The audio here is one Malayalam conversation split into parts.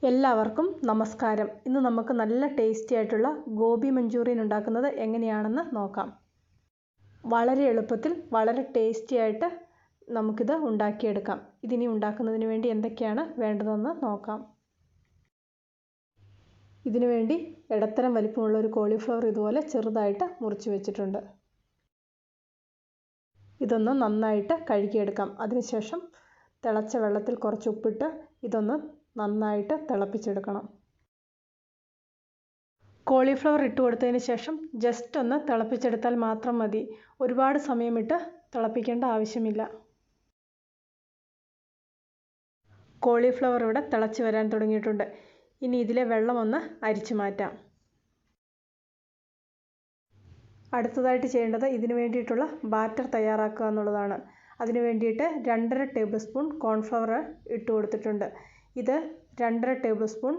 എല്ലാവർക്കും നമസ്കാരം. ഇന്ന് നമുക്ക് നല്ല ടേസ്റ്റി ആയിട്ടുള്ള ഗോബി മഞ്ചൂറിയൻ ഉണ്ടാക്കുന്നത് എങ്ങനെയാണെന്ന് നോക്കാം. വളരെ എളുപ്പത്തിൽ വളരെ ടേസ്റ്റി ആയിട്ട് നമുക്കിത് ഉണ്ടാക്കിയെടുക്കാം. ഇതിനി ഉണ്ടാക്കുന്നതിന് വേണ്ടി എന്തൊക്കെയാണ് വേണ്ടതെന്ന് നോക്കാം. ഇതിനു വേണ്ടി ഇടത്തരം വലിപ്പമുള്ള ഒരു കോളിഫ്ലവർ ഇതുപോലെ ചെറുതായിട്ട് മുറിച്ച് വെച്ചിട്ടുണ്ട്. ഇതൊന്ന് നന്നായിട്ട് കഴുകിയെടുക്കാം. അതിനുശേഷം തിളച്ച വെള്ളത്തിൽ കുറച്ച് ഉപ്പിട്ട് ഇതൊന്ന് നന്നായിട്ട് തിളപ്പിച്ചെടുക്കണം. കോളിഫ്ലവർ ഇട്ട് കൊടുത്തതിന് ശേഷം ജസ്റ്റ് ഒന്ന് തിളപ്പിച്ചെടുത്താൽ മാത്രം മതി. ഒരുപാട് സമയമിട്ട് തിളപ്പിക്കേണ്ട ആവശ്യമില്ല. കോളിഫ്ലവർ ഇവിടെ തിളച്ച് വരാൻ തുടങ്ങിയിട്ടുണ്ട്. ഇനി ഇതിലെ വെള്ളം ഒന്ന് അരിച്ചു മാറ്റാം. അടുത്തതായിട്ട് ചെയ്യേണ്ടത് ഇതിനു വേണ്ടിയിട്ടുള്ള ബാറ്റർ തയ്യാറാക്കുക എന്നുള്ളതാണ്. അതിനു വേണ്ടിയിട്ട് 2.5 ടേബിൾ സ്പൂൺ കോൺഫ്ലവർ ഇട്ട് കൊടുത്തിട്ടുണ്ട്. ഇത് 2.5 ടേബിൾ സ്പൂൺ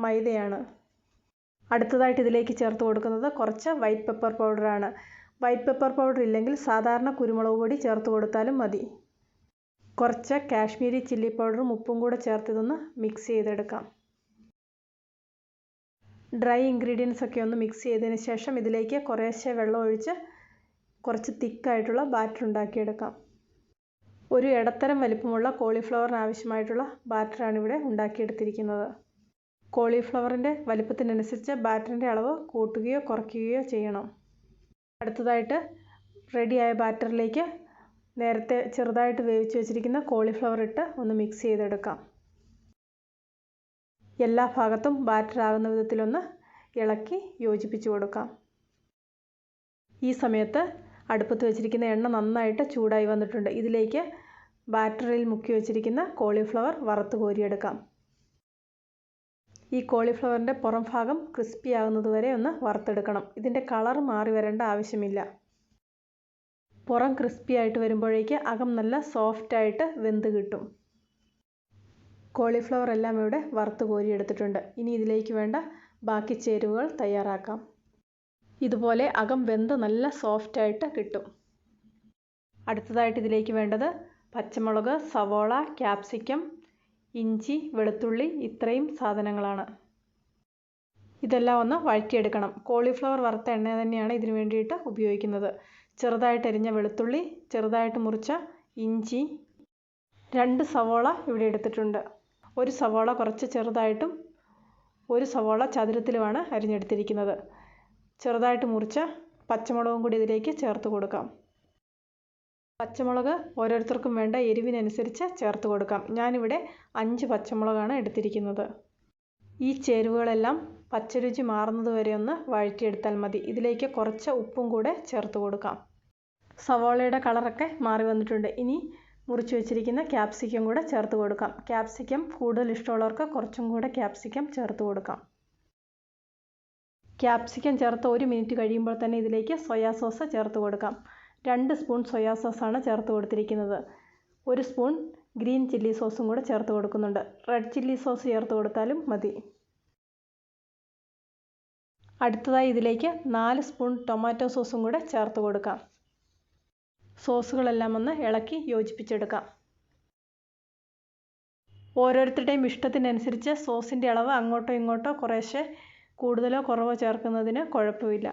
മൈദയാണ്. അടുത്തതായിട്ട് ഇതിലേക്ക് ചേർത്ത് കൊടുക്കുന്നത് കുറച്ച് വൈറ്റ് പെപ്പർ പൗഡറാണ്. വൈറ്റ് പെപ്പർ പൗഡർ ഇല്ലെങ്കിൽ സാധാരണ കുരുമുളക് പൊടി ചേർത്ത് കൊടുത്താലും മതി. കുറച്ച് കാശ്മീരി ചില്ലി പൗഡറും ഉപ്പും കൂടെ ചേർത്ത് ഇതൊന്ന് മിക്സ് ചെയ്തെടുക്കാം. ഡ്രൈ ഇൻഗ്രീഡിയൻസ് ഒക്കെ ഒന്ന് മിക്സ് ചെയ്തതിന് ശേഷം ഇതിലേക്ക് കുറേശ്ശെ വെള്ളം ഒഴിച്ച് കുറച്ച് തിക്കായിട്ടുള്ള ബാറ്റർ ഉണ്ടാക്കിയെടുക്കാം. ഒരു ഇടത്തരം വലിപ്പമുള്ള കോളിഫ്ലവറിന് ആവശ്യമായിട്ടുള്ള ബാറ്ററാണ് ഇവിടെ ഉണ്ടാക്കിയെടുത്തിരിക്കുന്നത്. കോളിഫ്ലവറിൻ്റെ വലിപ്പത്തിനനുസരിച്ച് ബാറ്ററിൻ്റെ അളവ് കൂട്ടുകയോ കുറയ്ക്കുകയോ ചെയ്യണം. അടുത്തതായിട്ട് റെഡിയായ ബാറ്ററിലേക്ക് നേരത്തെ ചെറുതായിട്ട് വേവിച്ച് വെച്ചിരിക്കുന്ന കോളിഫ്ലവർ ഇട്ട് ഒന്ന് മിക്സ് ചെയ്തെടുക്കാം. എല്ലാ ഭാഗത്തും ബാറ്റർ ആകുന്ന വിധത്തിലൊന്ന് ഇളക്കി യോജിപ്പിച്ച് കൊടുക്കാം. ഈ സമയത്ത് അടുപ്പത്ത് വെച്ചിരിക്കുന്ന എണ്ണ നന്നായിട്ട് ചൂടായി വന്നിട്ടുണ്ട്. ഇതിലേക്ക് ബാറ്ററിൽ മുക്കി വെച്ചിരിക്കുന്ന കോളിഫ്ലവർ വറുത്ത് കോരിയെടുക്കാം. ഈ കോളിഫ്ലവറിൻ്റെ പുറം ഭാഗം ക്രിസ്പി ആകുന്നത് വരെ ഒന്ന് വറുത്തെടുക്കണം. ഇതിൻ്റെ കളർ മാറി വരേണ്ട ആവശ്യമില്ല. പുറം ക്രിസ്പി ആയിട്ട് വരുമ്പോഴേക്ക് അകം നല്ല സോഫ്റ്റായിട്ട് വെന്ത് കിട്ടും. കോളിഫ്ലവർ എല്ലാം ഇവിടെ വറുത്ത് കോരിയെടുത്തിട്ടുണ്ട്. ഇനി ഇതിലേക്ക് വേണ്ട ബാക്കി ചേരുവകൾ തയ്യാറാക്കാം. ഇതുപോലെ അകം വെന്ത് നല്ല സോഫ്റ്റായിട്ട് കിട്ടും. അടുത്തതായിട്ട് ഇതിലേക്ക് വേണ്ടത് പച്ചമുളക്, സവോള, ക്യാപ്സിക്കം, ഇഞ്ചി, വെളുത്തുള്ളി ഇത്രയും സാധനങ്ങളാണ്. ഇതെല്ലാം ഒന്ന് വഴറ്റിയെടുക്കണം. കോളിഫ്ലവർ വറുത്ത എണ്ണ തന്നെയാണ് ഇതിനു വേണ്ടിയിട്ട് ഉപയോഗിക്കുന്നത്. ചെറുതായിട്ട് അരിഞ്ഞ വെളുത്തുള്ളി, ചെറുതായിട്ട് മുറിച്ച ഇഞ്ചി, 2 സവോള ഇവിടെ എടുത്തിട്ടുണ്ട്. ഒരു സവോള കുറച്ച് ചെറുതായിട്ടും ഒരു സവോള ചതുരത്തിലുമാണ് അരിഞ്ഞെടുത്തിരിക്കുന്നത്. ചെറുതായിട്ട് മുറിച്ച പച്ചമുളകും കൂടി ഇതിലേക്ക് ചേർത്ത് കൊടുക്കാം. പച്ചമുളക് ഓരോരുത്തർക്കും വേണ്ട എരിവിനനുസരിച്ച് ചേർത്ത് കൊടുക്കാം. ഞാനിവിടെ 5 പച്ചമുളകാണ് എടുത്തിരിക്കുന്നത്. ഈ ചേരുവകളെല്ലാം പച്ചരുചി മാറുന്നത് വരെ ഒന്ന് വഴറ്റിയെടുത്താൽ മതി. ഇതിലേക്ക് കുറച്ച് ഉപ്പും കൂടെ ചേർത്ത് കൊടുക്കാം. സവോളയുടെ കളറൊക്കെ മാറി വന്നിട്ടുണ്ട്. ഇനി മുറിച്ച് വെച്ചിരിക്കുന്ന ക്യാപ്സിക്കം കൂടെ ചേർത്ത് കൊടുക്കാം. ക്യാപ്സിക്കം കൂടുതൽ ഇഷ്ടമുള്ളവർക്ക് കുറച്ചും കൂടെ ക്യാപ്സിക്കം ചേർത്ത് കൊടുക്കാം. ക്യാപ്സിക്കം ചേർത്ത് 1 മിനിറ്റ് കഴിയുമ്പോൾ തന്നെ ഇതിലേക്ക് സോയാ സോസ് ചേർത്ത് കൊടുക്കാം. 2 സ്പൂൺ സോയാ സോസാണ് ചേർത്ത് കൊടുത്തിരിക്കുന്നത്. 1 സ്പൂൺ ഗ്രീൻ ചില്ലി സോസും കൂടെ ചേർത്ത് കൊടുക്കുന്നുണ്ട്. റെഡ് ചില്ലി സോസ് ചേർത്ത് കൊടുത്താലും മതി. അടുത്തതായി ഇതിലേക്ക് 4 സ്പൂൺ ടൊമാറ്റോ സോസും കൂടെ ചേർത്ത് കൊടുക്കാം. സോസുകളെല്ലാം ഒന്ന് ഇളക്കി യോജിപ്പിച്ചെടുക്കാം. ഓരോരുത്തരുടെയും ഇഷ്ടത്തിനനുസരിച്ച് സോസിൻ്റെ അളവ് അങ്ങോട്ടോ ഇങ്ങോട്ടോ കുറേശ്ശെ കൂടുതലോ കുറവോ ചേർക്കുന്നതിന് കുഴപ്പമില്ല.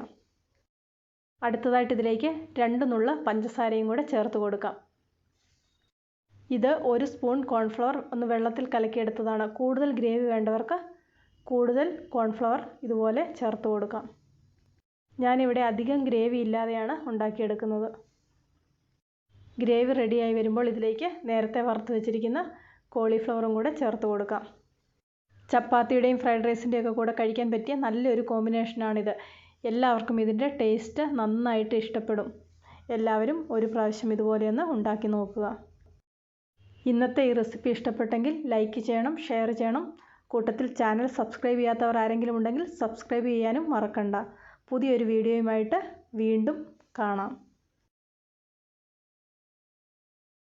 അടുത്തതായിട്ട് ഇതിലേക്ക് 2 നുള്ള് പഞ്ചസാരയും കൂടെ ചേർത്ത് കൊടുക്കാം. ഇത് 1 സ്പൂൺ കോൺഫ്ലവർ ഒന്ന് വെള്ളത്തിൽ കലക്കിയെടുത്തതാണ്. കൂടുതൽ ഗ്രേവി വേണ്ടവർക്ക് കൂടുതൽ കോൺഫ്ലവർ ഇതുപോലെ ചേർത്ത് കൊടുക്കാം. ഞാനിവിടെ അധികം ഗ്രേവി ഇല്ലാതെയാണ് ഉണ്ടാക്കിയെടുക്കുന്നത്. ഗ്രേവി റെഡിയായി വരുമ്പോൾ ഇതിലേക്ക് നേരത്തെ വറുത്ത് വെച്ചിരിക്കുന്ന കോളിഫ്ലവറും കൂടെ ചേർത്ത് കൊടുക്കാം. ചപ്പാത്തിയുടെയും ഫ്രൈഡ് റൈസിൻ്റെയൊക്കെ കൂടെ കഴിക്കാൻ പറ്റിയ നല്ലൊരു കോമ്പിനേഷനാണിത്. എല്ലാവർക്കും ഇതിൻ്റെ ടേസ്റ്റ് നന്നായിട്ട് ഇഷ്ടപ്പെടും. എല്ലാവരും ഒരു പ്രാവശ്യം ഇതുപോലെയൊന്ന് ഉണ്ടാക്കി നോക്കുക. ഇന്നത്തെ ഈ റെസിപ്പി ഇഷ്ടപ്പെട്ടെങ്കിൽ ലൈക്ക് ചെയ്യണം, ഷെയർ ചെയ്യണം. കൂട്ടത്തിൽ ചാനൽ സബ്സ്ക്രൈബ് ചെയ്യാത്തവർ ആരെങ്കിലും ഉണ്ടെങ്കിൽ സബ്സ്ക്രൈബ് ചെയ്യാനും മറക്കണ്ട. പുതിയൊരു വീഡിയോയുമായിട്ട് വീണ്ടും കാണാം.